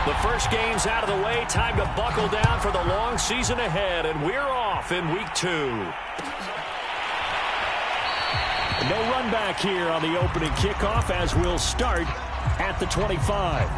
The first game's out of the way. Time to buckle down for the long season ahead, and we're off in week 2. No run back here on the opening kickoff as we'll start at the 25.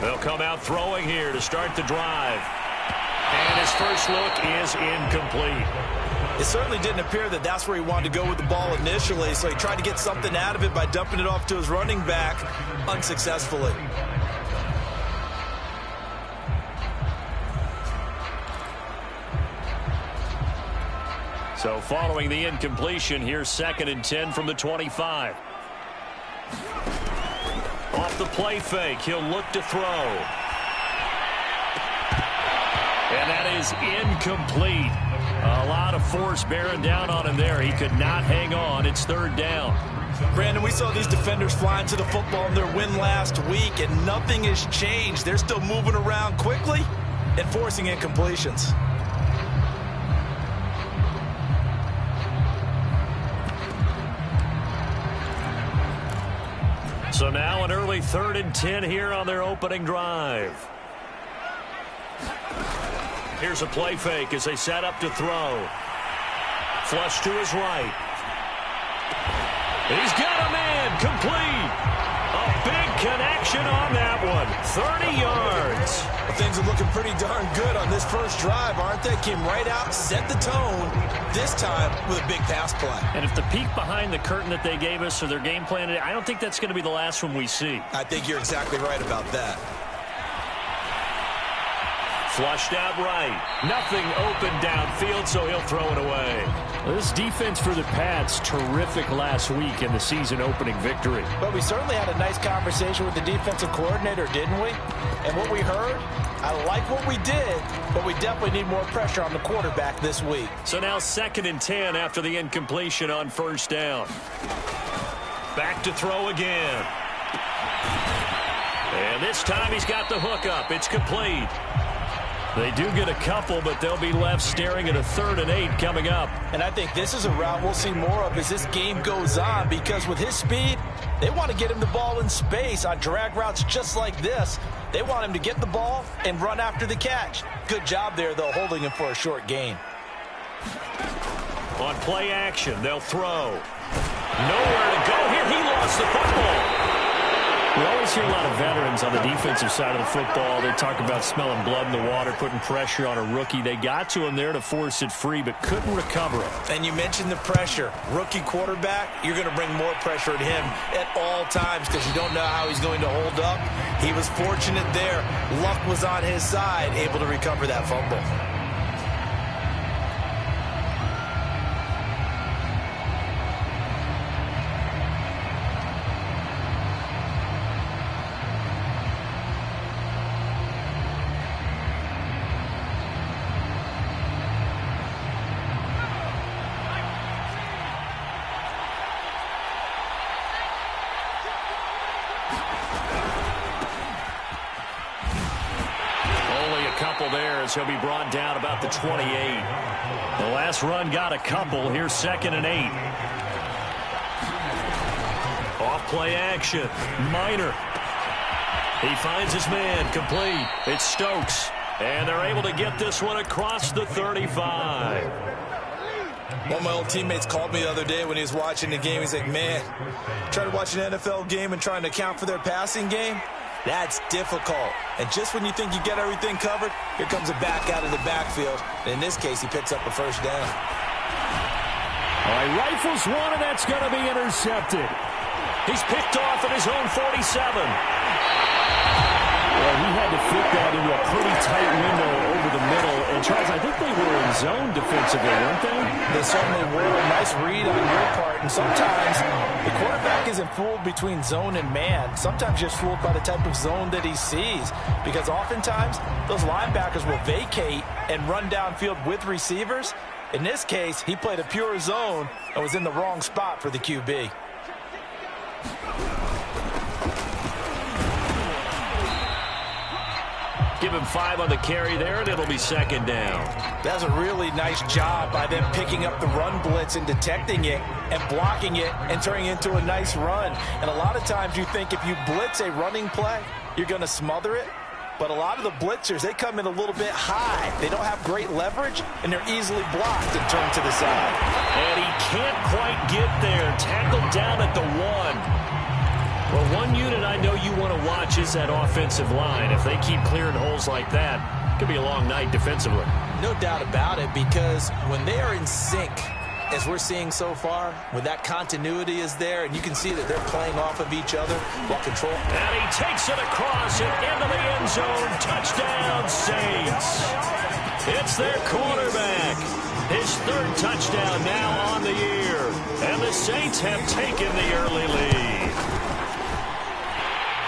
They'll come out throwing here to start the drive. And his first look is incomplete. It certainly didn't appear that that's where he wanted to go with the ball initially, so he tried to get something out of it by dumping it off to his running back unsuccessfully. So following the incompletion, here's 2nd and 10 from the 25. Off the play fake, he'll look to throw. And that is incomplete. A lot of force bearing down on him there. He could not hang on. It's 3rd down. Brandon, we saw these defenders flying to the football in their win last week, and nothing has changed. They're still moving around quickly and forcing incompletions. So now an early 3rd and 10 here on their opening drive. Here's a play fake as they set up to throw. Flush to his right. He's got a man, complete. A big connection on that one. 30 yards. Well, things are looking pretty darn good on this first drive, aren't they? Came right out, set the tone, this time with a big pass play. And if the peek behind the curtain that they gave us or their game plan, I don't think that's going to be the last one we see. I think you're exactly right about that. Flushed out right. Nothing open downfield, so he'll throw it away. This defense for the Pats, terrific last week in the season opening victory. But we certainly had a nice conversation with the defensive coordinator, didn't we? And what we heard, I like what we did, but we definitely need more pressure on the quarterback this week. So now 2nd and 10 after the incompletion on 1st down. Back to throw again. And this time he's got the hook up. It's complete. They do get a couple, but they'll be left staring at a 3rd and 8 coming up. And I think this is a route we'll see more of as this game goes on, because with his speed, they want to get him the ball in space on drag routes just like this. They want him to get the ball and run after the catch. Good job there, though, holding him for a short gain. On play action, they'll throw. Nowhere to go here. He lost the football. We always hear a lot of veterans on the defensive side of the football. They talk about smelling blood in the water, putting pressure on a rookie. They got to him there to force it free, but couldn't recover it. And you mentioned the pressure. Rookie quarterback, you're going to bring more pressure at him at all times because you don't know how he's going to hold up. He was fortunate there. Luck was on his side, able to recover that fumble. He'll be brought down about the 28. The last run got a couple. Here's 2nd and 8. Off play action. Minor. He finds his man. Complete. It's Stokes. And they're able to get this one across the 35. One of my old teammates called me the other day when he was watching the game. He's like, man, trying to watch an NFL game and trying to account for their passing game? That's difficult. And just when you think you get everything covered, here comes a back out of the backfield. And in this case, he picks up a 1st down. All right, rifles one, and that's going to be intercepted. He's picked off at his own 47. Well, he had to fit that into a pretty tight window over the middle. And, Charles, I think they were in zone defensively, weren't they? They certainly were. A nice read on your part. And sometimes the quarterback is isn't fooled between zone and man. Sometimes just fooled by the type of zone that he sees, because oftentimes those linebackers will vacate and run downfield with receivers. In this case, he played a pure zone and was in the wrong spot for the QB. Give him 5 on the carry there, and it'll be second down. That's a really nice job by them picking up the run blitz and detecting it and blocking it and turning it into a nice run. And a lot of times you think if you blitz a running play, you're going to smother it. But a lot of the blitzers, they come in a little bit high. They don't have great leverage, and they're easily blocked and turned to the side. And he can't quite get there. Tackled down at the 1. Well, one unit I know you want to watch is that offensive line. If they keep clearing holes like that, it could be a long night defensively. No doubt about it, because when they are in sync, as we're seeing so far, when that continuity is there, and you can see that they're playing off of each other while control. And he takes it across and into the end zone. Touchdown, Saints. It's their quarterback. His 3rd touchdown now on the year. And the Saints have taken the early lead.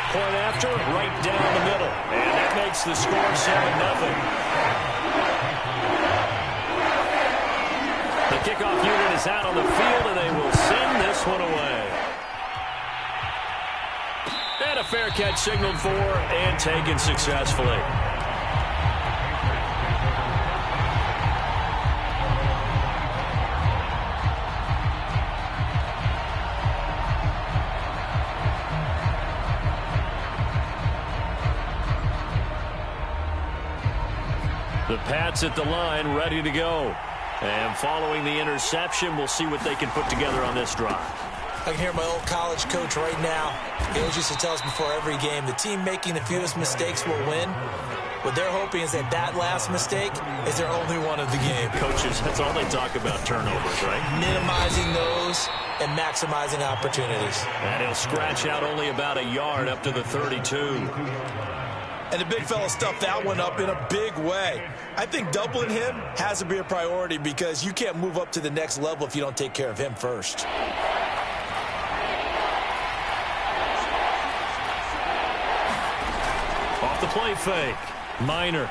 Point after, right down the middle. And that makes the score 7-0. The kickoff unit is out on the field, and they will send this one away. And a fair catch signaled for and taken successfully. The Pats at the line, ready to go. And following the interception, we'll see what they can put together on this drive. I can hear my old college coach right now. He always used to tell us before every game, the team making the fewest mistakes will win. What they're hoping is that that last mistake is their only one of the game. Coaches, that's all they talk about, turnovers, right? Minimizing those and maximizing opportunities. And he'll scratch out only about a yard up to the 32. And the big fella stuffed that one up in a big way. I think doubling him has to be a priority, because you can't move up to the next level if you don't take care of him first. Off the play fake. Minor.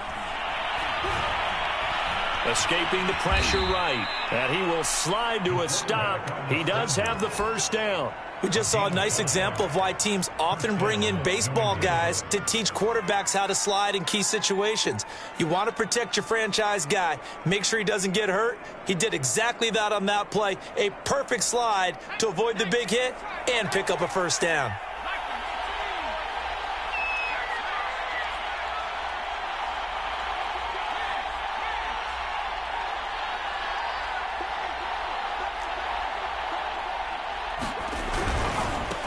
Escaping the pressure right. And he will slide to a stop. He does have the first down. We just saw a nice example of why teams often bring in baseball guys to teach quarterbacks how to slide in key situations. You want to protect your franchise guy. Make sure he doesn't get hurt. He did exactly that on that play. A perfect slide to avoid the big hit and pick up a first down.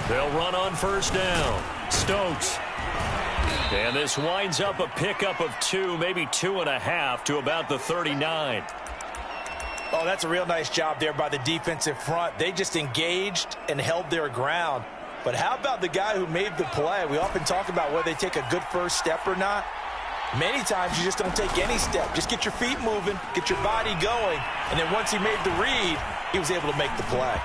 They'll run on first down. Stokes. And this winds up a pickup of 2, maybe 2.5 to about the 39. Oh, that's a real nice job there by the defensive front. They just engaged and held their ground. But how about the guy who made the play? We often talk about whether they take a good first step or not. Many times you just don't take any step. Just get your feet moving, get your body going, and then once he made the read, he was able to make the play.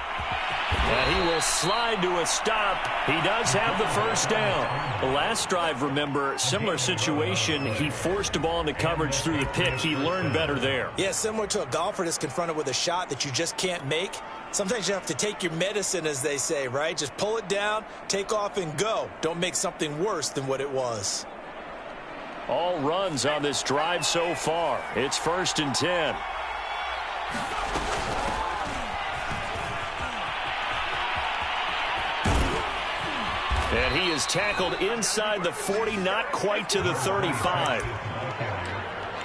And he will slide to a stop. He does have the first down. The last drive, remember, similar situation. He forced a ball into coverage through the pick. He learned better there. Yeah, similar to a golfer that's confronted with a shot that you just can't make. Sometimes you have to take your medicine, as they say, right? Just pull it down, take off, and go. Don't make something worse than what it was. All runs on this drive so far. It's 1st and 10. And he is tackled inside the 40, not quite to the 35.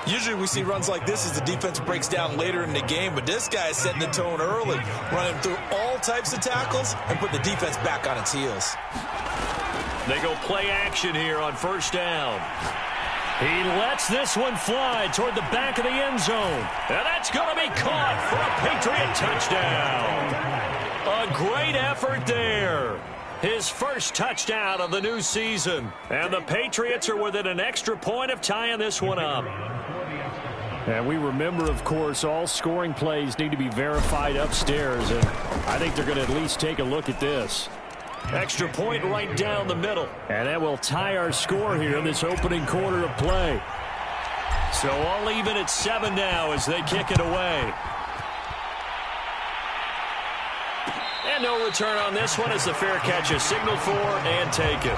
Usually we see runs like this as the defense breaks down later in the game, but this guy is setting the tone early, running through all types of tackles and put the defense back on its heels. They go play action here on first down. He lets this one fly toward the back of the end zone. And that's going to be caught for a Patriot touchdown. A great effort there. His first touchdown of the new season. And the Patriots are within an extra point of tying this one up. And we remember, of course, all scoring plays need to be verified upstairs. And I think they're going to at least take a look at this. Extra point right down the middle. And that will tie our score here in this opening quarter of play. So all even at 7 now as they kick it away. And no return on this one as the fair catch is signaled for and taken.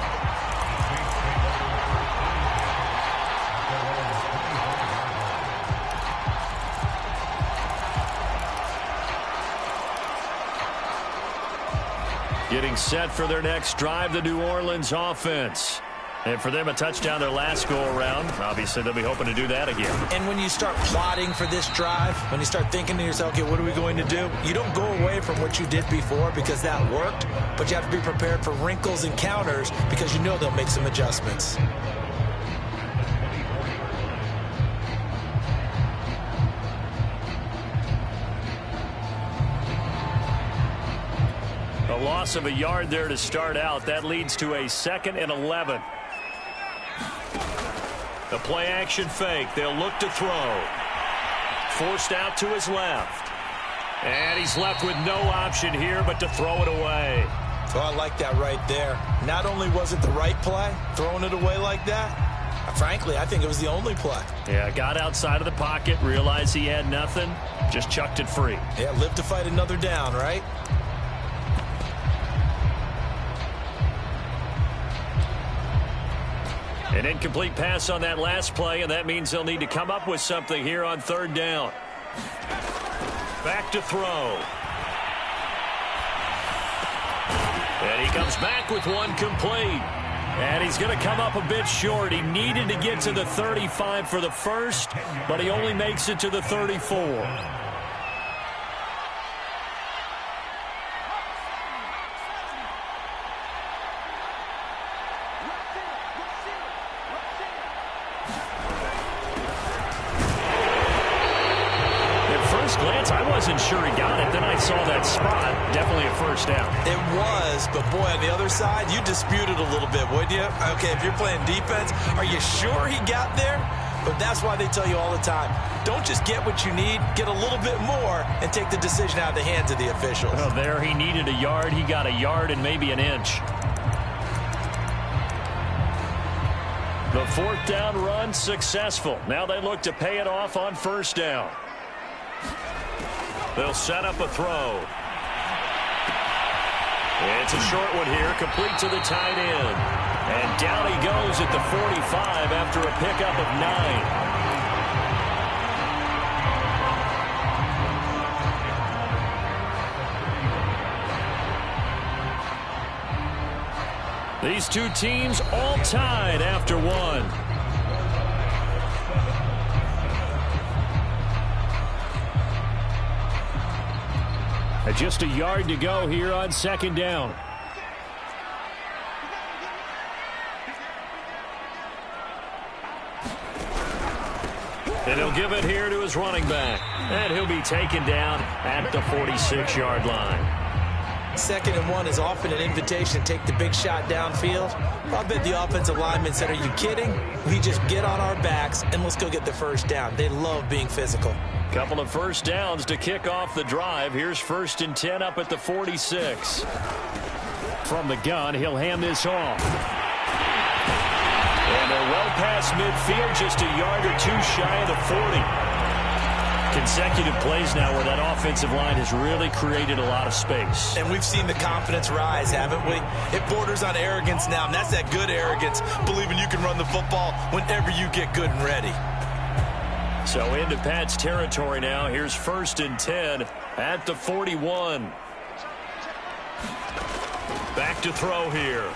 Getting set for their next drive, the New Orleans offense. And for them, a touchdown their last go-around. Obviously, they'll be hoping to do that again. And when you start plotting for this drive, when you start thinking to yourself, okay, what are we going to do? You don't go away from what you did before because that worked, but you have to be prepared for wrinkles and counters because you know they'll make some adjustments. A loss of a yard there to start out. That leads to a 2nd and 11. The play action fake. They'll look to throw. Forced out to his left. And he's left with no option here but to throw it away. So I like that right there. Not only was it the right play, throwing it away like that, frankly, I think it was the only play. Yeah, got outside of the pocket, realized he had nothing, just chucked it free. Yeah, live to fight another down, right? An incomplete pass on that last play, and that means they'll need to come up with something here on 3rd down. Back to throw. And he comes back with one complete. And he's going to come up a bit short. He needed to get to the 35 for the first, but he only makes it to the 34. I wasn't sure he got it. Then I saw that spot. Definitely a first down. It was, but boy, on the other side, you disputed a little bit, wouldn't you? Okay, if you're playing defense, are you sure he got there? But that's why they tell you all the time, don't just get what you need, get a little bit more and take the decision out of the hands of the officials. Well, there he needed a yard. He got a yard and maybe an inch. The 4th down run successful. Now they look to pay it off on 1st down. They'll set up a throw. It's a short one here, complete to the tight end. And down he goes at the 45 after a pickup of 9. These two teams all tied after one. Just a yard to go here on 2nd down. And he'll give it here to his running back. And he'll be taken down at the 46-yard line. 2nd and 1 is often an invitation to take the big shot downfield. I bet the offensive lineman said, are you kidding? We just get on our backs and let's go get the 1st down. They love being physical. Couple of 1st downs to kick off the drive. Here's 1st and 10 up at the 46. From the gun, he'll hand this off. And they're well past midfield, just a yard or two shy of the 40. Consecutive plays now where that offensive line has really created a lot of space. And we've seen the confidence rise, haven't we? It borders on arrogance now, and that's that good arrogance, believing you can run the football whenever you get good and ready. So into Pat's territory now. Here's 1st and 10 at the 41. Back to throw here.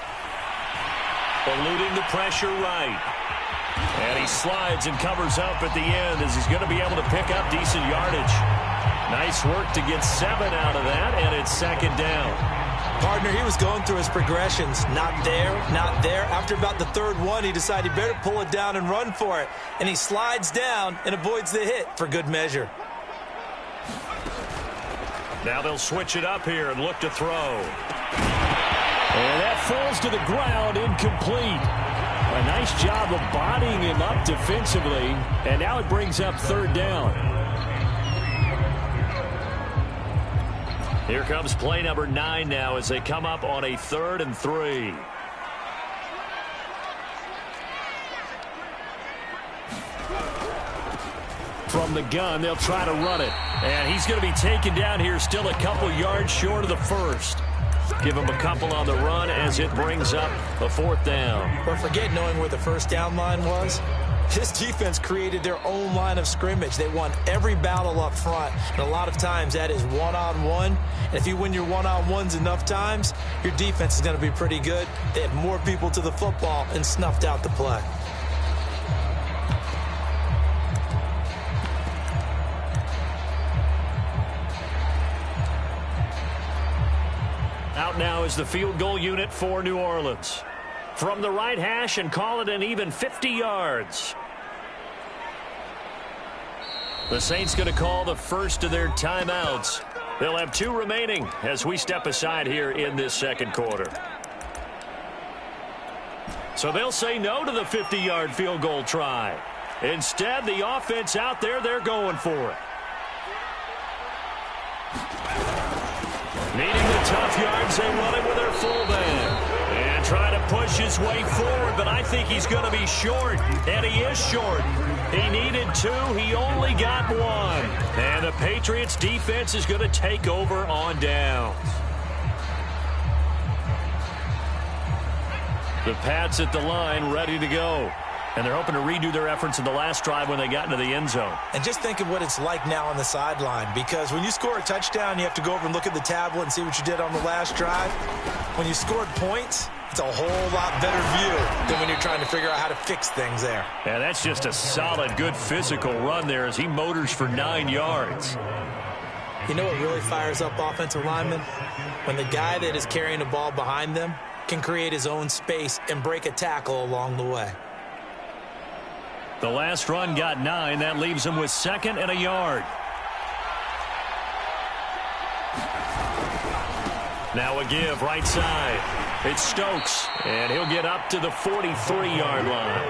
Eluding the pressure right. And he slides and covers up at the end as he's going to be able to pick up decent yardage. Nice work to get 7 out of that, and it's 2nd down. Partner, he was going through his progressions. Not there, not there. After about the 3rd one, he decided he better pull it down and run for it. And he slides down and avoids the hit for good measure. Now they'll switch it up here and look to throw. And that falls to the ground, incomplete. A nice job of bodying him up defensively. And now it brings up 3rd down. Here comes play number 9 now as they come up on a 3rd and 3. From the gun, they'll try to run it. And he's going to be taken down here, still a couple yards short of the first. Give him a couple on the run as it brings up a 4th down. But forget knowing where the first down line was. This defense created their own line of scrimmage. They won every battle up front, and a lot of times that is one-on-one. And if you win your one-on-ones enough times, your defense is going to be pretty good. They had more people to the football and snuffed out the play. Out now is the field goal unit for New Orleans. From the right hash and call it an even 50 yards. The Saints going to call the first of their timeouts. They'll have 2 remaining as we step aside here in this second quarter. So they'll say no to the 50-yard field goal try. Instead, the offense out there, they're going for it. Needing the tough yards, they run it with their fullback. And try to push his way forward, but I think he's going to be short. And he is short. He needed 2. He only got 1. And the Patriots defense is going to take over on downs. The Pats at the line ready to go. And they're hoping to redo their efforts in the last drive when they got into the end zone. And just think of what it's like now on the sideline, because when you score a touchdown, you have to go over and look at the tablet and see what you did on the last drive. When you scored points, it's a whole lot better view than when you're trying to figure out how to fix things there. And that's just a solid, good physical run there as he motors for 9 yards. You know what really fires up offensive linemen? When the guy that is carrying the ball behind them can create his own space and break a tackle along the way. The last run got 9. That leaves him with 2nd and a yard. Now a give right side. It's Stokes, and he'll get up to the 43-yard line.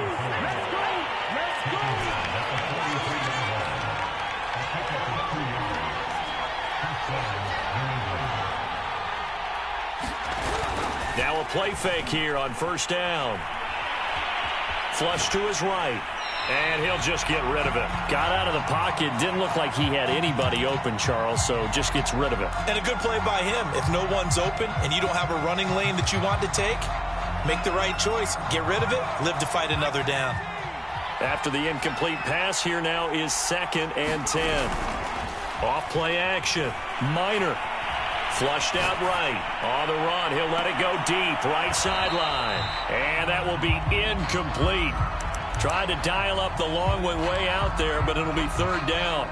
Now a play fake here on 1st down. Flush to his right. And he'll just get rid of it. Got out of the pocket. Didn't look like he had anybody open, Charles, so just gets rid of it. And a good play by him. If no one's open and you don't have a running lane that you want to take, make the right choice. Get rid of it. Live to fight another down. After the incomplete pass, here now is 2nd and 10. Off play action. Minor. Flushed out right. On the run, he'll let it go deep. Right sideline. And that will be incomplete. Tried to dial up the long way out there, but it'll be 3rd down.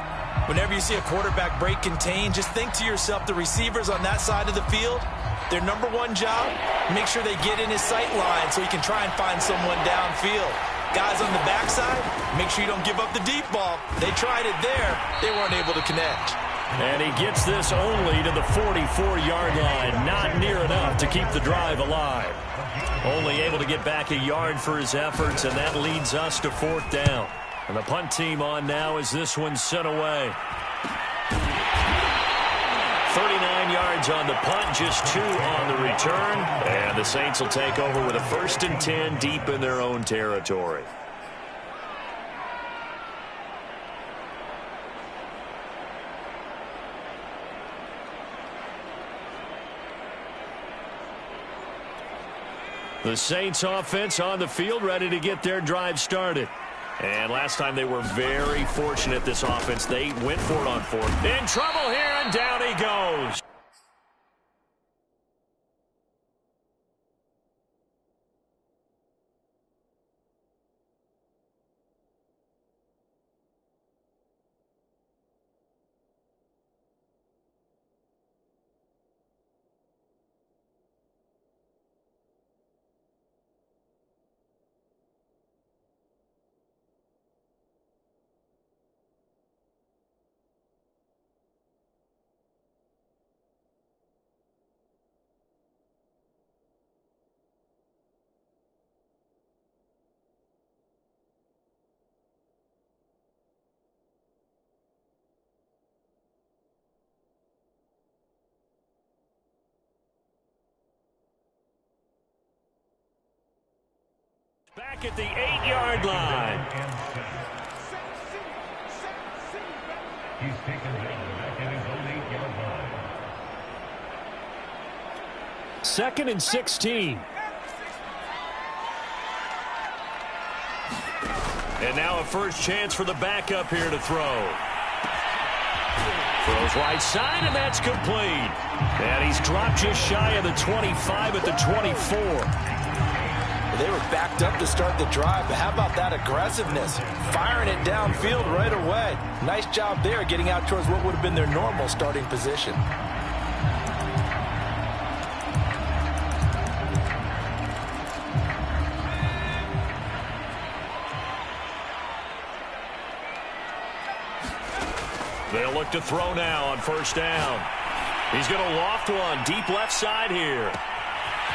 Whenever you see a quarterback break contain, just think to yourself, the receivers on that side of the field, their number 1 job, make sure they get in his sight line so he can try and find someone downfield. Guys on the backside, make sure you don't give up the deep ball. They tried it there. They weren't able to connect. And he gets this only to the 44-yard line. Not near enough to keep the drive alive. Only able to get back a yard for his efforts, and that leads us to 4th down. And the punt team on now as this one's sent away. 39 yards on the punt, just 2 on the return. And the Saints will take over with a 1st and 10 deep in their own territory. The Saints offense on the field ready to get their drive started. And last time they were very fortunate, this offense. They went for it on 4th. In trouble here, and down he goes. Back at the 8-yard line. He's taken down back at his own 8-yard line. 2nd and 16. And now a first chance for the backup here to throw. Throws right side, and that's complete. And he's dropped just shy of the 25 at the 24. They were backed up to start the drive, but how about that aggressiveness? Firing it downfield right away. Nice job there getting out towards what would have been their normal starting position. They'll look to throw now on first down. He's going to loft one deep left side here.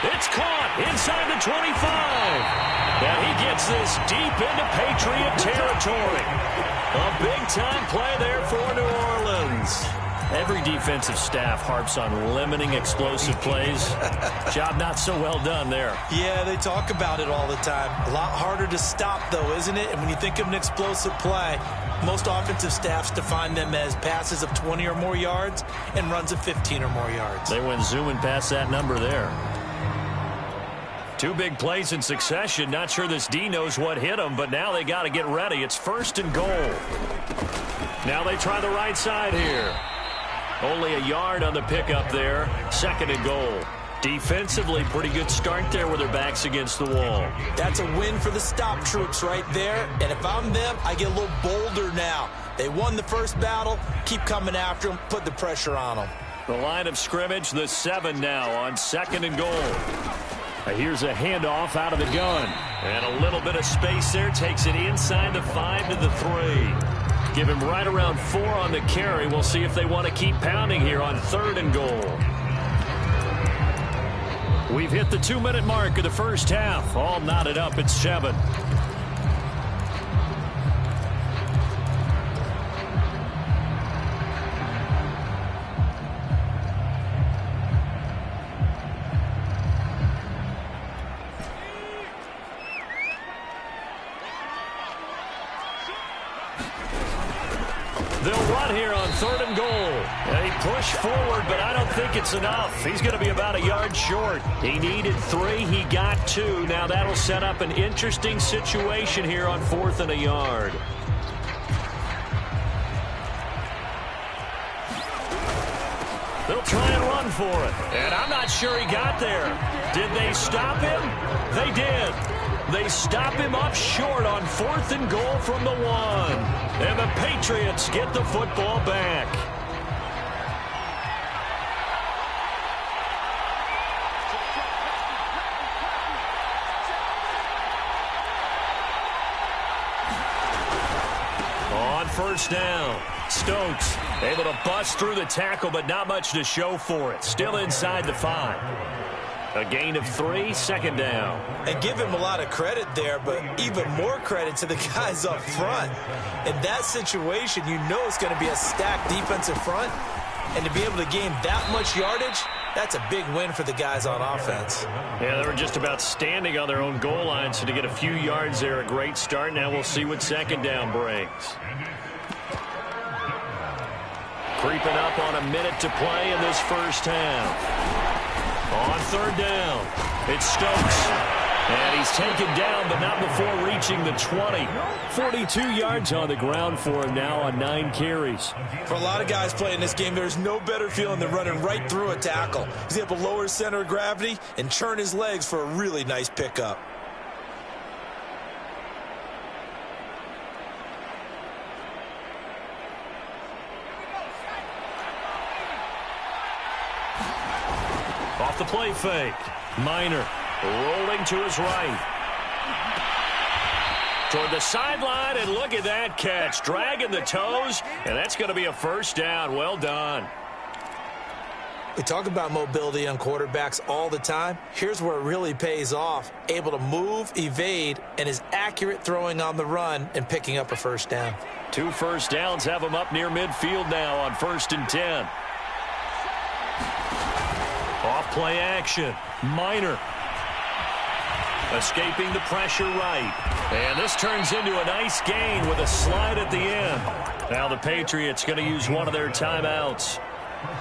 It's caught inside the 25. And he gets this deep into Patriot territory. A big-time play there for New Orleans. Every defensive staff harps on limiting explosive plays. Job not so well done there. Yeah, they talk about it all the time. A lot harder to stop, though, isn't it? And when you think of an explosive play, most offensive staffs define them as passes of 20 or more yards and runs of 15 or more yards. They went zooming past that number there. Two big plays in succession. Not sure this D knows what hit them, but now they got to get ready. It's 1st and goal. Now they try the right side here. Only a yard on the pickup there. 2nd and goal. Defensively, pretty good start there with their backs against the wall. That's a win for the stop troops right there. And if I'm them, I get a little bolder now. They won the first battle. Keep coming after them. Put the pressure on them. The line of scrimmage, the 7 now on 2nd and goal. Here's a handoff out of the gun. And a little bit of space there. Takes it inside the 5 to the 3. Give him right around 4 on the carry. We'll see if they want to keep pounding here on 3rd and goal. We've hit the 2-minute mark of the first half. All knotted up at 7. They'll run here on 3rd and goal. And he pushed forward, but I don't think it's enough. He's going to be about a yard short. He needed 3. He got 2. Now that'll set up an interesting situation here on 4th and a yard. They'll try and run for it. And I'm not sure he got there. Did they stop him? They did. They stop him up short on 4th and goal from the 1. And the Patriots get the football back. On first down, Stokes able to bust through the tackle, but not much to show for it. Still inside the 5. A gain of 3, 2nd down. And give him a lot of credit there, but even more credit to the guys up front. In that situation, you know it's going to be a stacked defensive front. And to be able to gain that much yardage, that's a big win for the guys on offense. Yeah, they were just about standing on their own goal line, so to get a few yards there, a great start. Now we'll see what 2nd down brings. Creeping up on a minute to play in this first half. On 3rd down, it's Stokes. And he's taken down, but not before reaching the 20. 42 yards on the ground for him now on 9 carries. For a lot of guys playing this game, there's no better feeling than running right through a tackle. He's able to lower his center of gravity and churn his legs for a really nice pickup. Off the play fake. Minor rolling to his right. Toward the sideline, and look at that catch. Dragging the toes, and that's going to be a first down. Well done. We talk about mobility on quarterbacks all the time. Here's where it really pays off. Able to move, evade, and is accurate throwing on the run and picking up a first down. 2 first downs have him up near midfield now on 1st and 10. Off play action. Minor. Escaping the pressure right. And this turns into a nice gain with a slide at the end. Now the Patriots going to use one of their timeouts,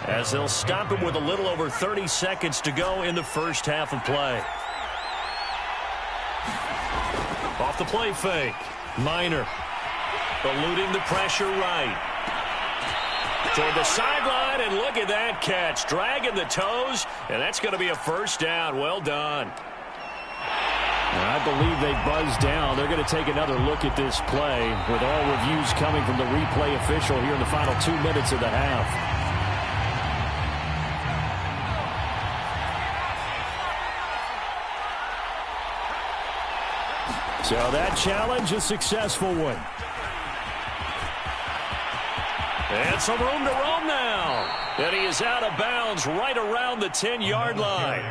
as they'll stop him with a little over 30 seconds to go in the first half of play. Off the play fake. Minor eluding the pressure right. Toward the sideline, and look at that catch. Dragging the toes, and that's going to be a first down. Well done. I believe they buzzed down. They're going to take another look at this play, with all reviews coming from the replay official here in the final 2 minutes of the half. So that challenge, a successful one. And some room to roam now. And he is out of bounds right around the 10-yard line.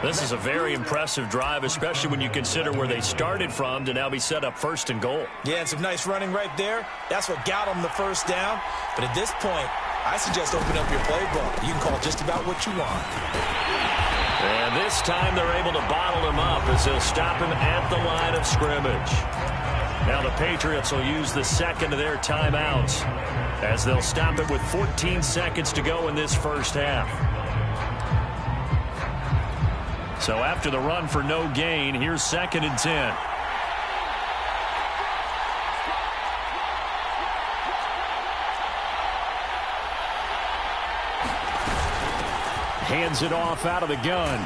This is a very impressive drive, especially when you consider where they started from to now be set up first and goal. Yeah, and some nice running right there. That's what got them the first down. But at this point, I suggest open up your playbook. You can call just about what you want. And this time they're able to bottle him up as they'll stop him at the line of scrimmage. Now the Patriots will use the second of their timeouts, as they'll stop it with 14 seconds to go in this first half. So after the run for no gain, here's 2nd and 10. Hands it off out of the gun.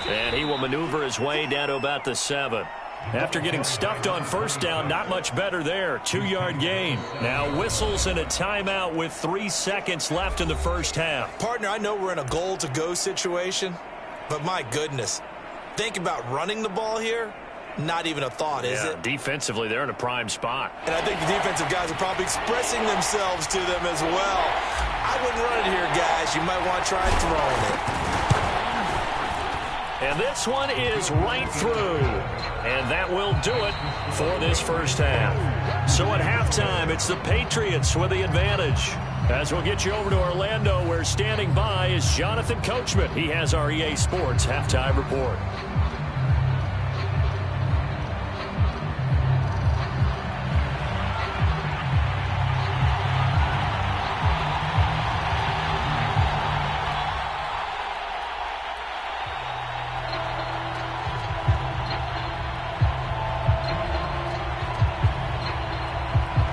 And he will maneuver his way down to about the 7. After getting stuffed on first down, not much better there. 2-yard gain. Now whistles and a timeout with 3 seconds left in the first half. Partner, I know we're in a goal-to-go situation, but my goodness, think about running the ball here. Not even a thought, is it? Defensively, they're in a prime spot. And I think the defensive guys are probably expressing themselves to them as well. I wouldn't run it here, guys. You might want to try throwing it. And this one is right through. And that will do it for this first half. So at halftime, it's the Patriots with the advantage. As we'll get you over to Orlando, where standing by is Jonathan Coachman. He has our EA Sports halftime report.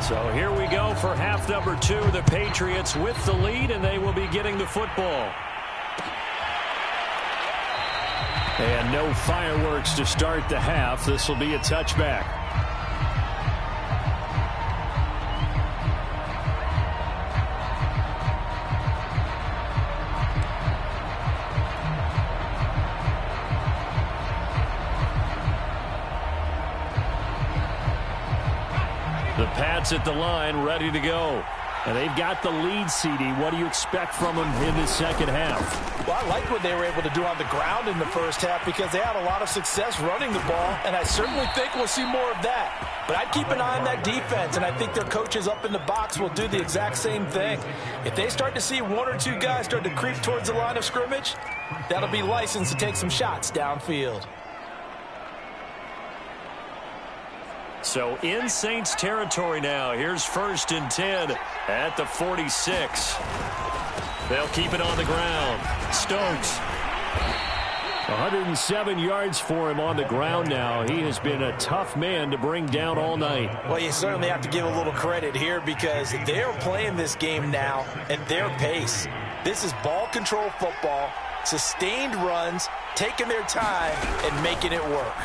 So here we go for half number 2. The Patriots with the lead, and they will be getting the football. And no fireworks to start the half. This will be a touchback. The Pats at the line, ready to go. And they've got the lead, CD. What do you expect from them in the second half? Well, I like what they were able to do on the ground in the first half, because they had a lot of success running the ball, and I certainly think we'll see more of that. But I'd keep an eye on that defense, and I think their coaches up in the box will do the exact same thing. If they start to see 1 or 2 guys start to creep towards the line of scrimmage, that'll be licensed to take some shots downfield. So in Saints territory now. Here's 1st and 10 at the 46. They'll keep it on the ground. Stokes. 107 yards for him on the ground now. He has been a tough man to bring down all night. Well, you certainly have to give a little credit here, because they're playing this game now at their pace. This is ball control football, sustained runs, taking their time, and making it work.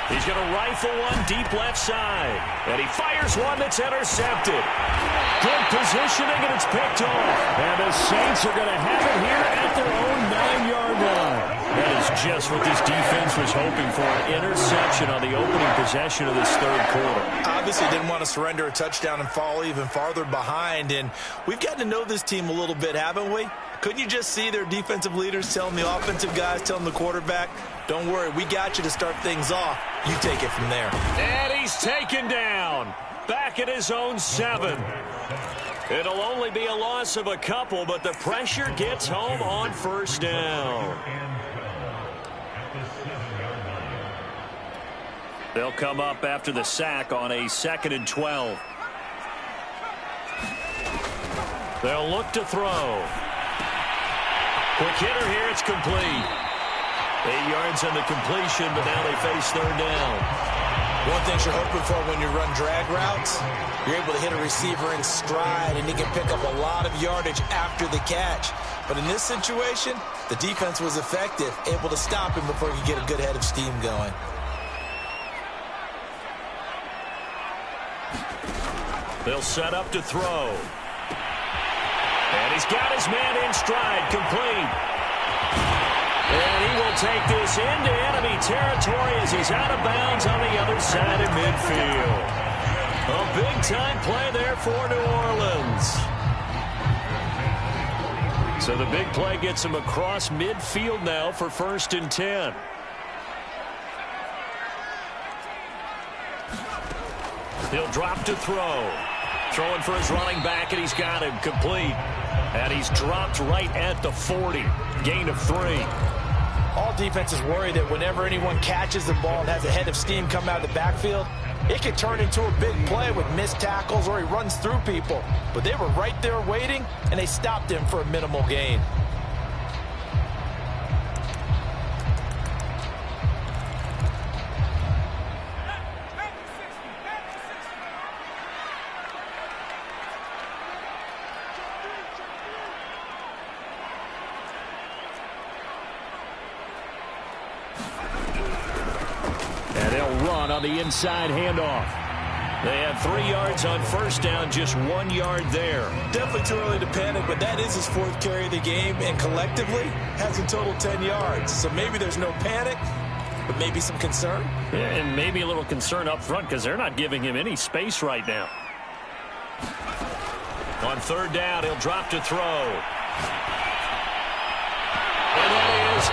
He's going to rifle one deep left side. And he fires one that's intercepted. Good positioning, and it's picked off. And the Saints are going to have it here at their own 9-yard line. That is just what this defense was hoping for. An interception on the opening possession of this third quarter. Obviously didn't want to surrender a touchdown and fall even farther behind. And we've gotten to know this team a little bit, haven't we? Couldn't you just see their defensive leaders telling the offensive guys, telling the quarterback, don't worry, we got you to start things off. You take it from there. And he's taken down. Back at his own 7. It'll only be a loss of a couple, but the pressure gets home on first down. They'll come up after the sack on a 2nd and 12. They'll look to throw. Quick hitter here. It's complete. 8 yards on the completion, but now they face 3rd down. One thing you're hoping for when you run drag routes, you're able to hit a receiver in stride, and he can pick up a lot of yardage after the catch. But in this situation, the defense was effective, able to stop him before he could get a good head of steam going. They'll set up to throw. And he's got his man in stride, complete. And he will take this into enemy territory as he's out of bounds on the other side of midfield. A big-time play there for New Orleans. So the big play gets him across midfield now for 1st and 10. He'll drop to throw. Throwing for his running back, and he's got him complete. And he's dropped right at the 40. Gain of 3. All defenses worry that whenever anyone catches the ball and has a head of steam come out of the backfield, it could turn into a big play with missed tackles or he runs through people. But they were right there waiting, and they stopped him for a minimal gain. On the inside handoff. They have 3 yards on 1st down, just 1 yard there. Definitely too early to panic, but that is his 4th carry of the game, and collectively has a total 10 yards. So maybe there's no panic, but maybe some concern. Yeah, and maybe a little concern up front because they're not giving him any space right now. On 3rd down, he'll drop to throw. And that is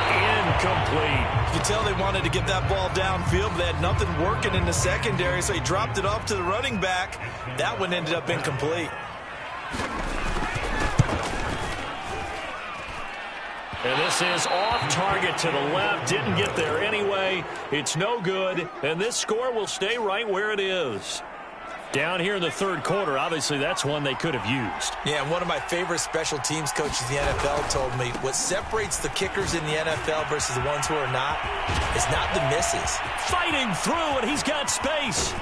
incomplete. You can tell they wanted to get that ball downfield, but they had nothing working in the secondary, so he dropped it off to the running back. That one ended up incomplete. And this is off target to the left. Didn't get there anyway. It's no good, and this score will stay right where it is. Down here in the 3rd quarter, obviously that's one they could have used. Yeah, and one of my favorite special teams coaches in the NFL told me what separates the kickers in the NFL versus the ones who are not is not the misses. Fighting through, and he's got space.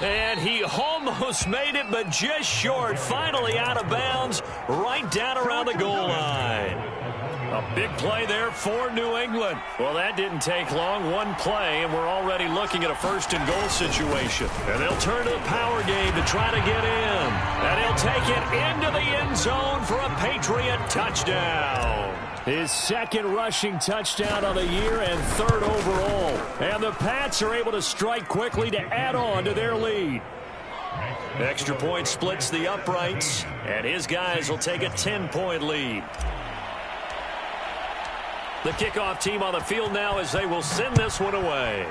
And he almost made it, but just short. Finally out of bounds, right down around the goal line. A big play there for New England. Well, that didn't take long. One play, and we're already looking at a 1st and goal situation. And they'll turn to the power game to try to get in. And he'll take it into the end zone for a Patriot touchdown. His 2nd rushing touchdown of the year and 3rd overall. And the Pats are able to strike quickly to add on to their lead. Extra point splits the uprights, and his guys will take a 10-point lead. The kickoff team on the field now as they will send this one away.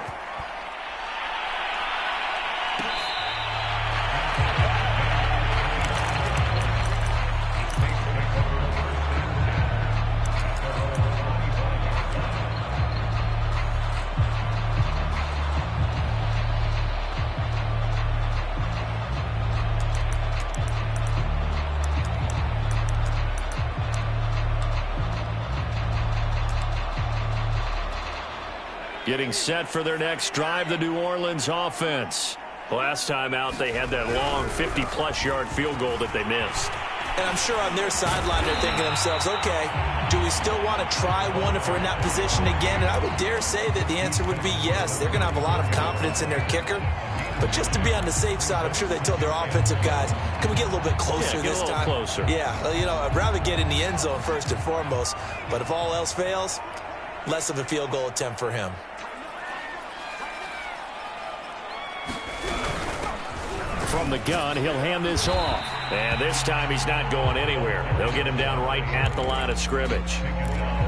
Getting set for their next drive, the New Orleans offense. Last time out, they had that long 50-plus yard field goal that they missed. And I'm sure on their sideline they're thinking to themselves, okay, do we still want to try one if we're in that position again? And I would dare say that the answer would be yes. They're going to have a lot of confidence in their kicker. But just to be on the safe side, I'm sure they told their offensive guys, can we get a little bit closer this time? Closer. Yeah, you know, I'd rather get in the end zone first and foremost. But if all else fails, less of a field goal attempt for him. From the gun, he'll hand this off. And this time he's not going anywhere. They'll get him down right at the line of scrimmage.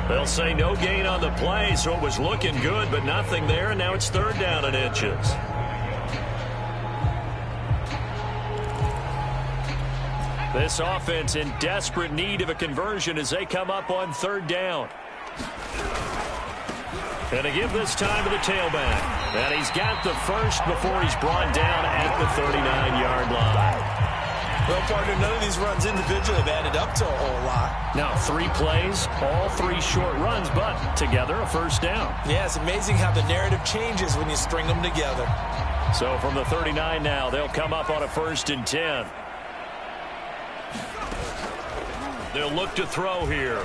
They'll say no gain on the play, so it was looking good, but nothing there, and now it's 3rd down and inches. This offense in desperate need of a conversion as they come up on 3rd down. And to give this time to the tailback. And he's got the first before he's brought down at the 39-yard line. Well, partner, none of these runs individually have added up to a whole lot. Now, 3 plays, all 3 short runs, but together a first down. Yeah, it's amazing how the narrative changes when you string them together. So from the 39 now, they'll come up on a 1st and 10. They'll look to throw here.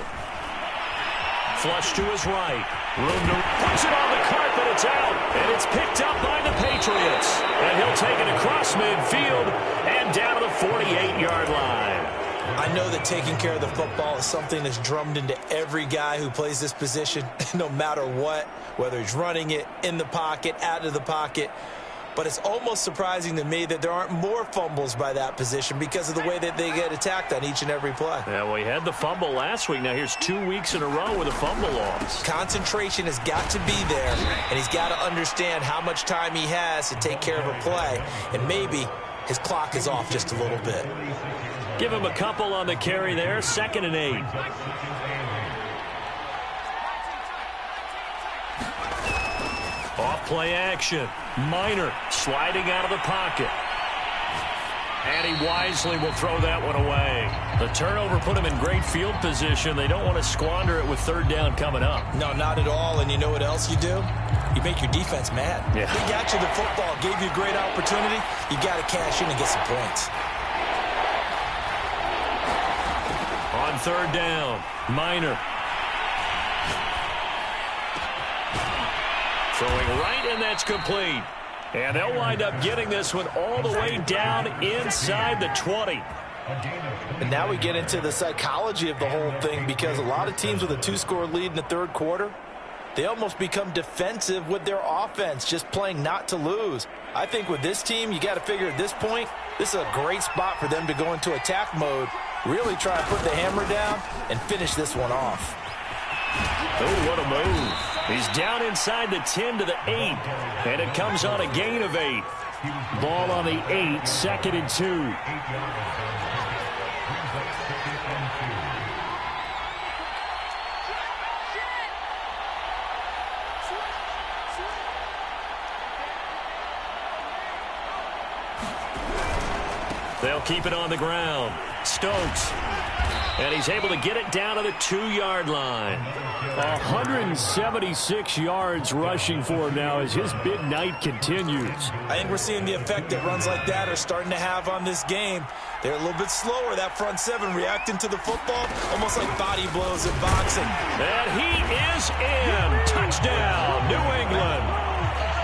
Flush to his right. Room to puts it on the carpet. It's out. And it's picked up by the Patriots. And he'll take it across midfield and down to the 48-yard line. I know that taking care of the football is something that's drummed into every guy who plays this position, no matter what, whether he's running it, in the pocket, out of the pocket. But it's almost surprising to me that there aren't more fumbles by that position because of the way that they get attacked on each and every play. Yeah, well, he had the fumble last week. Now here's 2 weeks in a row with a fumble loss. Concentration has got to be there, and he's got to understand how much time he has to take care of a play, and maybe his clock is off just a little bit. Give him a couple on the carry there, 2nd and 8. Off play action. Minor sliding out of the pocket. And he wisely will throw that one away. The turnover put him in great field position. They don't want to squander it with 3rd down coming up. No, not at all. And you know what else you do? You make your defense mad. Yeah. They got you the football, gave you a great opportunity. You got to cash in and get some points. On 3rd down, Minor. Throwing right, and that's complete. And they'll wind up getting this one all the way down inside the 20. And now we get into the psychology of the whole thing, because a lot of teams with a 2-score lead in the 3rd quarter, they almost become defensive with their offense, just playing not to lose. I think with this team, you got to figure at this point, this is a great spot for them to go into attack mode, really try to put the hammer down and finish this one off. Oh, what a move. He's down inside the 10 to the 8, and it comes on a gain of 8. Ball on the 8, 2nd and 2. They'll keep it on the ground. Stokes. And he's able to get it down to the 2-yard line. 176 yards rushing for him now as his big night continues. I think we're seeing the effect that runs like that are starting to have on this game. They're a little bit slower, that front 7, reacting to the football, almost like body blows in boxing. And he is in. Touchdown, New England.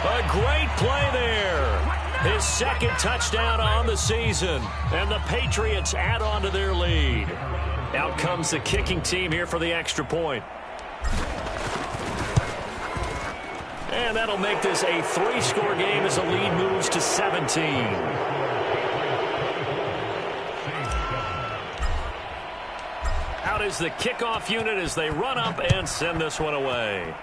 A great play there. His 2nd touchdown on the season. And the Patriots add on to their lead. Out comes the kicking team here for the extra point. And that'll make this a 3-score game as the lead moves to 17. Out is the kickoff unit as they run up and send this one away.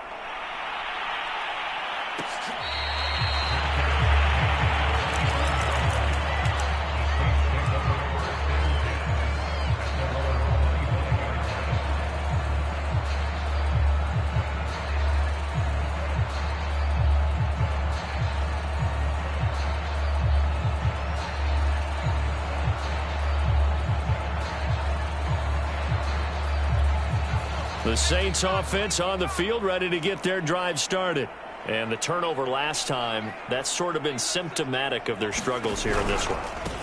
The Saints offense on the field, ready to get their drive started. And the turnover last time, that's sort of been symptomatic of their struggles here in this one.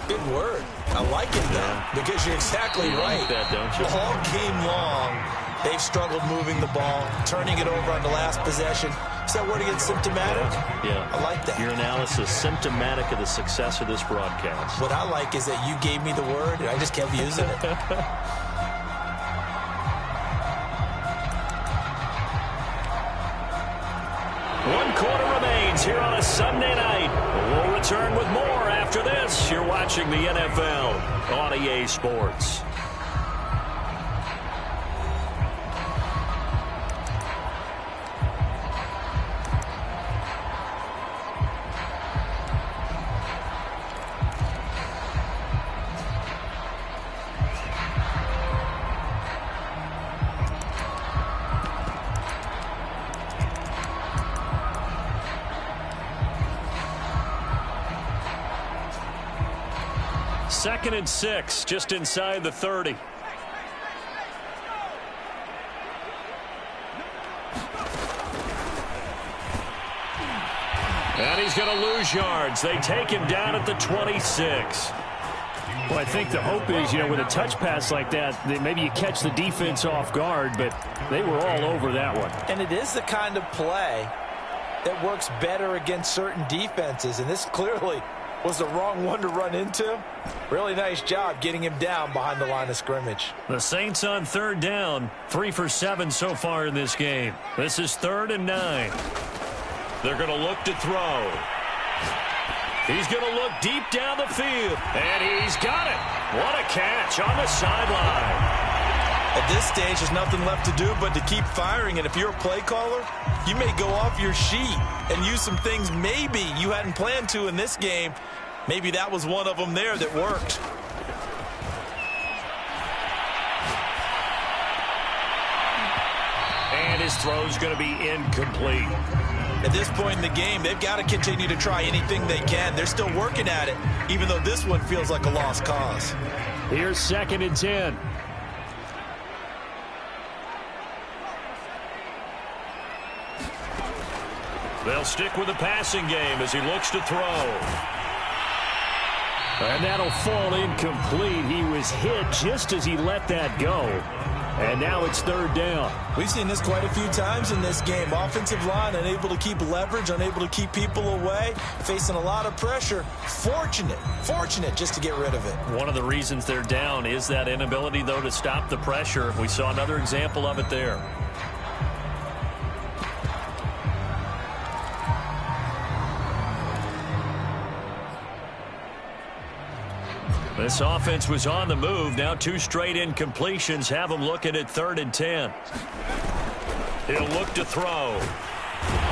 Good word. I like it, though, because you're exactly right. Like that, don't you? All game long, they've struggled moving the ball, turning it over on the last possession. Is that word again, symptomatic? Yeah. I like that. Your analysis, symptomatic of the success of this broadcast. What I like is that you gave me the word, and I just kept using it. 1 quarter remains here on a Sunday night. We'll return with more after this. You're watching the NFL on EA Sports. 2nd and 6, just inside the 30. And he's going to lose yards. They take him down at the 26. Well, I think the hope is, with a touch pass like that, that maybe you catch the defense off guard, but they were all over that one. And it is the kind of play that works better against certain defenses, and this clearly was the wrong one to run into. Really nice job getting him down behind the line of scrimmage. The Saints on 3rd down, 3 for 7 so far in this game. This is 3rd and 9. They're going to look to throw. He's going to look deep down the field, and he's got it. What a catch on the sideline. At this stage, there's nothing left to do but to keep firing, and if you're a play caller, you may go off your sheet and use some things maybe you hadn't planned to in this game. Maybe that was one of them there that worked. And his throw's going to be incomplete. At this point in the game, they've got to continue to try anything they can. They're still working at it, even though this one feels like a lost cause. Here's 2nd and 10. They'll stick with the passing game as he looks to throw. And that'll fall incomplete. He was hit just as he let that go. And now it's 3rd down. We've seen this quite a few times in this game. Offensive line unable to keep leverage, unable to keep people away, facing a lot of pressure. Fortunate just to get rid of it. One of the reasons they're down is that inability, though, to stop the pressure. We saw another example of it there. This offense was on the move. Now 2 straight incompletions have them looking at 3rd and 10. He'll look to throw.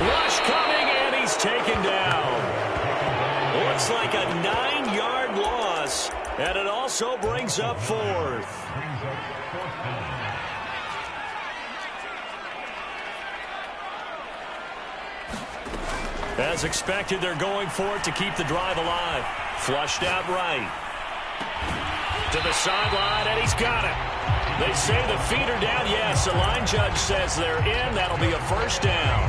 Rush coming, and he's taken down. Looks like a 9-yard loss, and it also brings up 4th. As expected, they're going for it to keep the drive alive. Flushed out right. To the sideline, and he's got it. They say the feet are down. Yes, the line judge says they're in. That'll be a 1st down.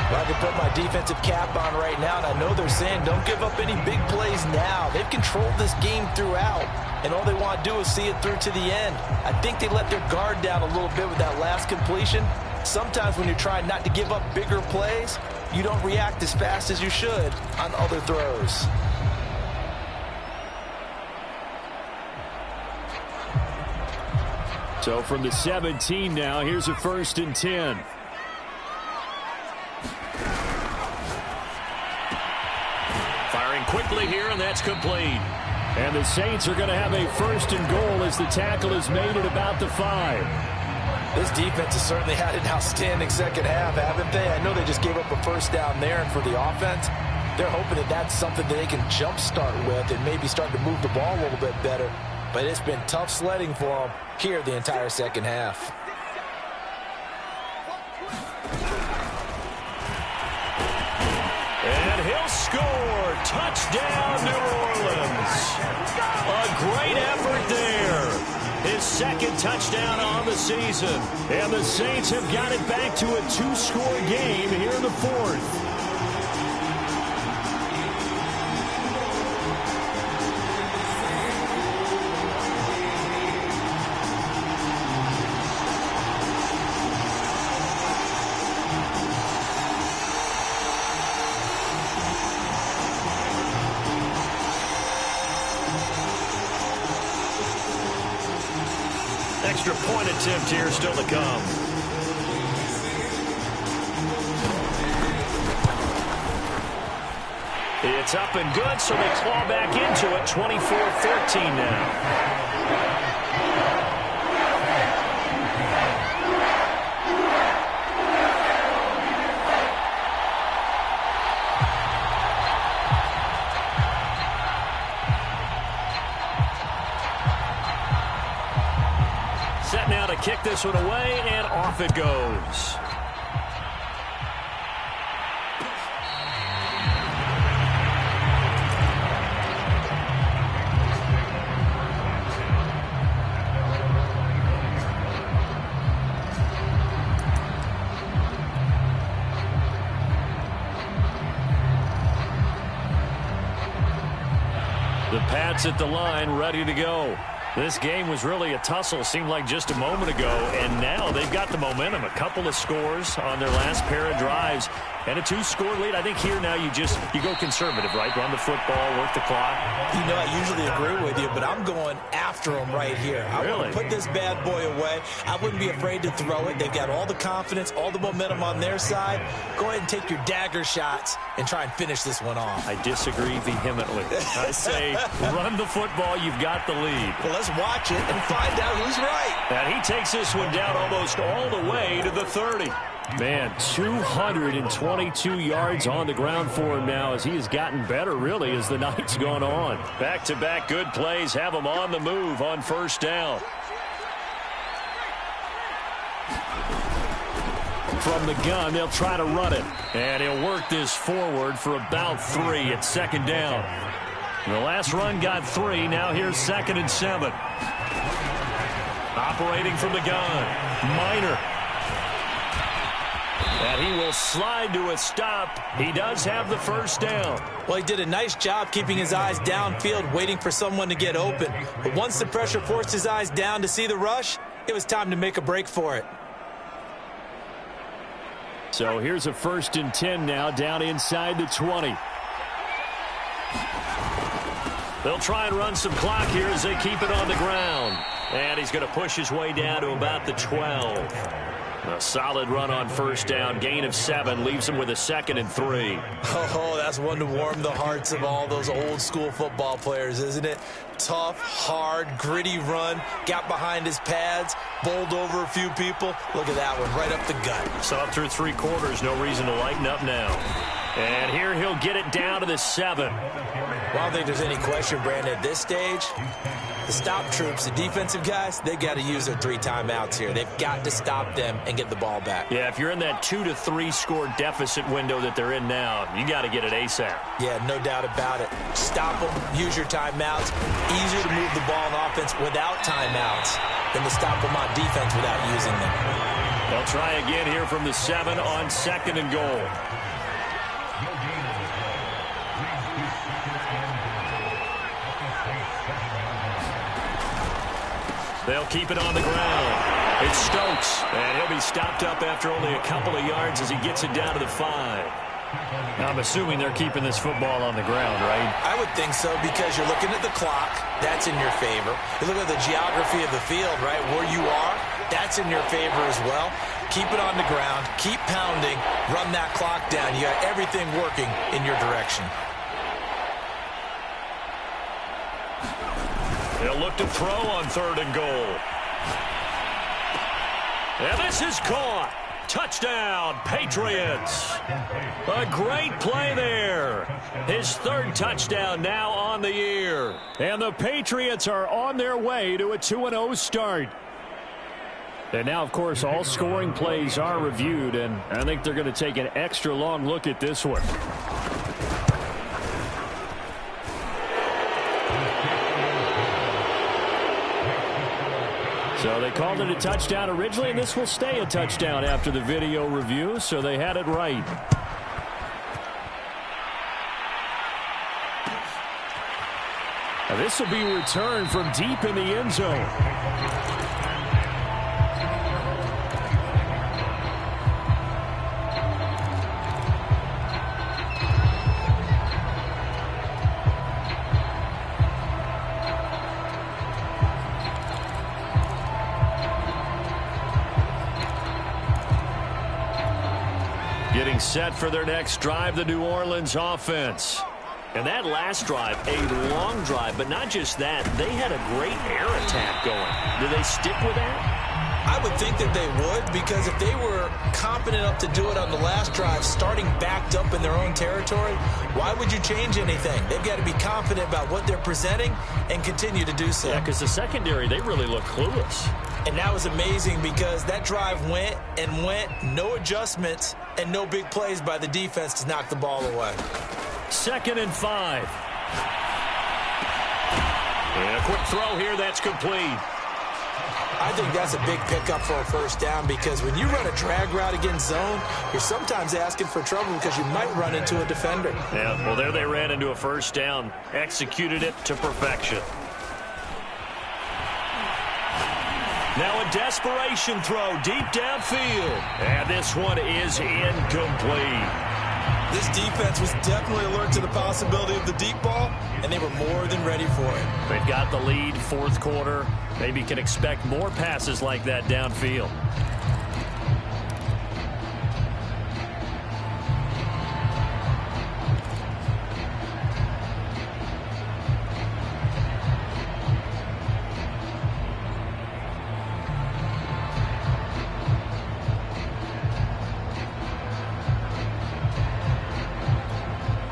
Well, I can put my defensive cap on right now, and I know they're saying don't give up any big plays now. They've controlled this game throughout, and all they want to do is see it through to the end. I think they let their guard down a little bit with that last completion. Sometimes when you're trying not to give up bigger plays, you don't react as fast as you should on other throws. So from the 17 now, here's a 1st and 10. Firing quickly here, and that's complete. And the Saints are going to have a 1st and goal as the tackle is made at about the 5. This defense has certainly had an outstanding second half, haven't they? I know they just gave up a 1st down there, and for the offense, they're hoping that that's something that they can jumpstart with and maybe start to move the ball a little bit better. But it's been tough sledding for them here the entire second half. And he'll score. Touchdown, New Orleans. A great effort there. His 2nd touchdown on the season. And the Saints have got it back to a 2-score game here in the 4th. Extra point attempt here still to come. It's up and good, so they claw back into it. 24-14 now. Set now to kick this one away, and off it goes. The Pats at the line, ready to go. This game was really a tussle, seemed like just a moment ago, and now they've got the momentum. A couple of scores on their last pair of drives, and a 2-score lead. I think here now you go conservative, right? Run the football, work the clock. You know, I usually agree with you, but I'm going after them right here. I want to put this bad boy away. I wouldn't be afraid to throw it. They've got all the confidence, all the momentum on their side. Go ahead and take your dagger shots and try and finish this one off. I disagree vehemently. I say run the football. You've got the lead. Well, let's watch it and find out who's right. And he takes this one down almost all the way to the 30. Man, 222 yards on the ground for him now as he has gotten better, really, as the night's gone on. Back-to-back good plays have him on the move on first down. From the gun, they'll try to run it. And he'll work this forward for about 3 at second down. The last run got 3. Now here's 2nd and 7. Operating from the gun, Minor. And he will slide to a stop. He does have the first down. Well, he did a nice job keeping his eyes downfield, waiting for someone to get open. But once the pressure forced his eyes down to see the rush, it was time to make a break for it. So here's a 1st and 10 now, down inside the 20. They'll try and run some clock here as they keep it on the ground. And he's going to push his way down to about the 12. A solid run on first down. Gain of 7 leaves him with a 2nd and 3. Oh, that's one to warm the hearts of all those old school football players, isn't it? Tough, hard, gritty run. Got behind his pads, bowled over a few people. Look at that one, right up the gut. So up through 3 quarters, no reason to lighten up now. And here he'll get it down to the 7. Well, I don't think there's any question, Brandon, at this stage. The stop troops, the defensive guys, they got to use their 3 timeouts here. They've got to stop them and get the ball back. Yeah, if you're in that 2 to 3 score deficit window that they're in now, you got to get it ASAP. Yeah, no doubt about it. Stop them, use your timeouts. Easier to move the ball on offense without timeouts than to stop them on defense without using them. They'll try again here from the 7 on 2nd and goal. They'll keep it on the ground. It's Stokes, and he'll be stopped up after only a couple of yards as he gets it down to the 5. I'm assuming they're keeping this football on the ground, right? I would think so, because you're looking at the clock. That's in your favor. You look at the geography of the field, right? Where you are, that's in your favor as well. Keep it on the ground. Keep pounding. Run that clock down. You got everything working in your direction. They'll look to throw on 3rd and goal. And this is caught. Touchdown, Patriots. A great play there. His 3rd touchdown now on the year. And the Patriots are on their way to a 2-0 start. And now, of course, all scoring plays are reviewed, and I think they're going to take an extra long look at this one. So they called it a touchdown originally, and this will stay a touchdown after the video review, so they had it right. Now this will be returned from deep in the end zone. Getting set for their next drive, the New Orleans offense. And that last drive, a long drive, but not just that. They had a great air attack going. Do they stick with that? I would think that they would, because if they were confident enough to do it on the last drive, starting backed up in their own territory, why would you change anything? They've got to be confident about what they're presenting and continue to do so. Yeah, because the secondary, they really look clueless. And that was amazing, because that drive went and went, no adjustments and no big plays by the defense to knock the ball away. 2nd and 5. And a quick throw here, that's complete. I think that's a big pickup for a first down because when you run a drag route against zone, you're sometimes asking for trouble because you might run into a defender. Yeah, well, there they ran into a first down, executed it to perfection. Now a desperation throw deep downfield. And this one is incomplete. This defense was definitely alert to the possibility of the deep ball, and they were more than ready for it. They've got the lead, fourth quarter. Maybe can expect more passes like that downfield.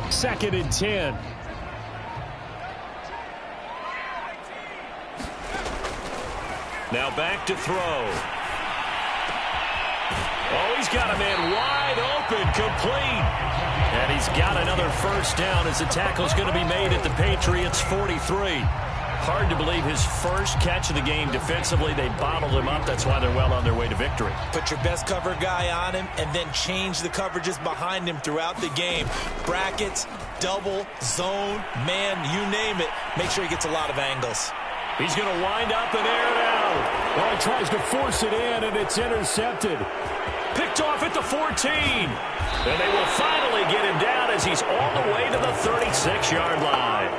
Second and 10. Now back to throw. Oh, he's got a man wide open, complete. And he's got another first down as the tackle's going to be made at the Patriots' 43. Hard to believe his first catch of the game defensively. They bottled him up. That's why they're well on their way to victory. Put your best cover guy on him and then change the coverages behind him throughout the game. Brackets, double, zone, man, you name it. Make sure he gets a lot of angles. He's going to wind up and air it out. Well, he tries to force it in, and it's intercepted. Picked off at the 14. And they will finally get him down as he's all the way to the 36-yard line.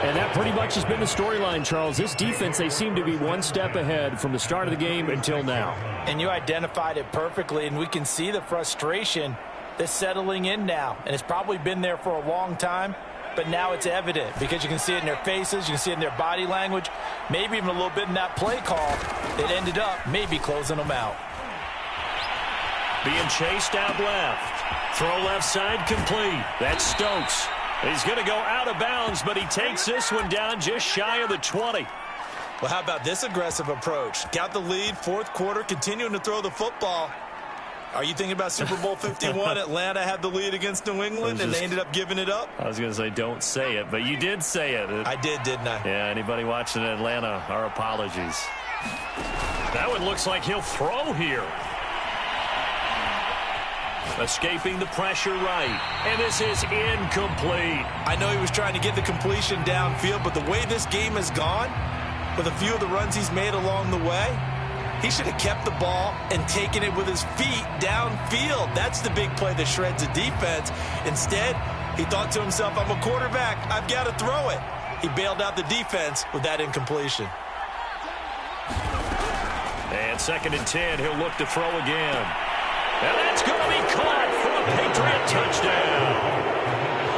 And that pretty much has been the storyline, Charles. This defense, they seem to be one step ahead from the start of the game until now. And you identified it perfectly, and we can see the frustration that's settling in now. And it's probably been there for a long time, but now it's evident because you can see it in their faces, you can see it in their body language, maybe even a little bit in that play call that ended up maybe closing them out. Being chased out left. Throw left side complete. That's Stokes. He's going to go out of bounds, but he takes this one down just shy of the 20. Well, how about this aggressive approach? Got the lead, fourth quarter, continuing to throw the football. Are you thinking about Super Bowl 51? Atlanta had the lead against New England, and they ended up giving it up? I was going to say don't say it, but you did say it. I did, didn't I? Yeah, anybody watching Atlanta, our apologies. That one looks like he'll throw here. Escaping the pressure right. And this is incomplete. I know he was trying to get the completion downfield, but the way this game has gone, with a few of the runs he's made along the way, he should have kept the ball and taken it with his feet downfield. That's the big play that shreds a defense. Instead, he thought to himself, I'm a quarterback. I've got to throw it. He bailed out the defense with that incompletion. And second and 10, he'll look to throw again. And that's going to be caught for a Patriot touchdown.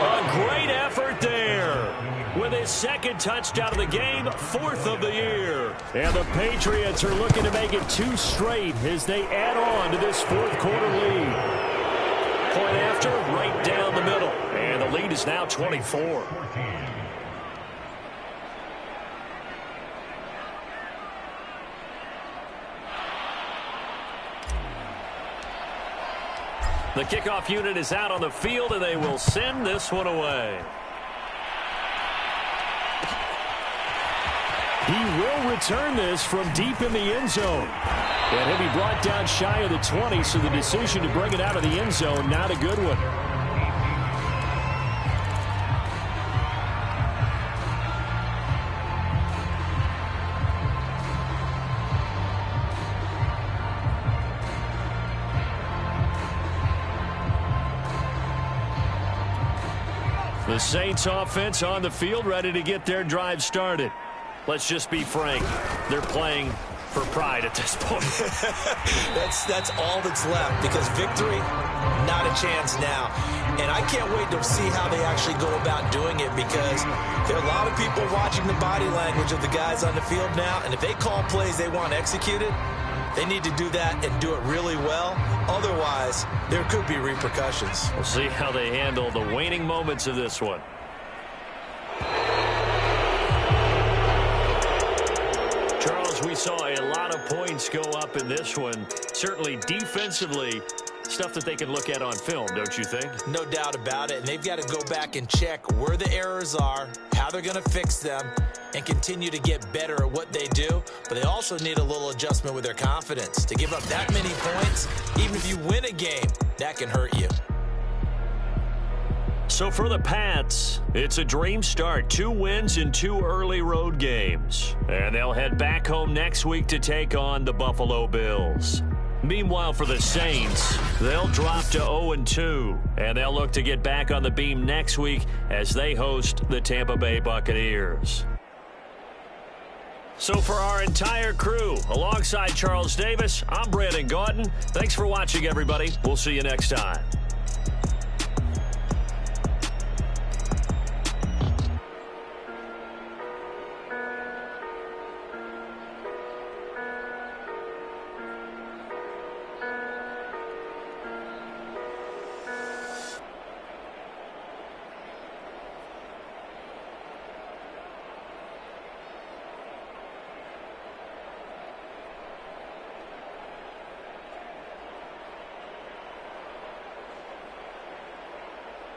A great effort there. With his second touchdown of the game, fourth of the year. And the Patriots are looking to make it 2 straight as they add on to this fourth quarter lead. Point after, right down the middle. And the lead is now 24. The kickoff unit is out on the field, and they will send this one away. He will return this from deep in the end zone. And he'll be brought down shy of the 20, so the decision to bring it out of the end zone, not a good one. The Saints offense on the field, ready to get their drive started. Let's just be frank. They're playing for pride at this point. That's all that's left because victory, not a chance now. And I can't wait to see how they actually go about doing it because there are a lot of people watching the body language of the guys on the field now. And if they call plays they want executed, they need to do that and do it really well. Otherwise, there could be repercussions. We'll see how they handle the waning moments of this one. Charles, we saw a lot of points go up in this one. Certainly defensively, stuff that they can look at on film, don't you think? No doubt about it. And they've got to go back and check where the errors are, how they're going to fix them. and continue to get better at what they do, but they also need a little adjustment with their confidence. To give up that many points, even if you win a game, that can hurt you. So for the Pats, it's a dream start. 2 wins in 2 early road games. And they'll head back home next week to take on the Buffalo Bills. Meanwhile, for the Saints, they'll drop to 0-2, and they'll look to get back on the beam next week as they host the Tampa Bay Buccaneers. So for our entire crew, alongside Charles Davis, I'm Brandon Gaudin. Thanks for watching, everybody. We'll see you next time.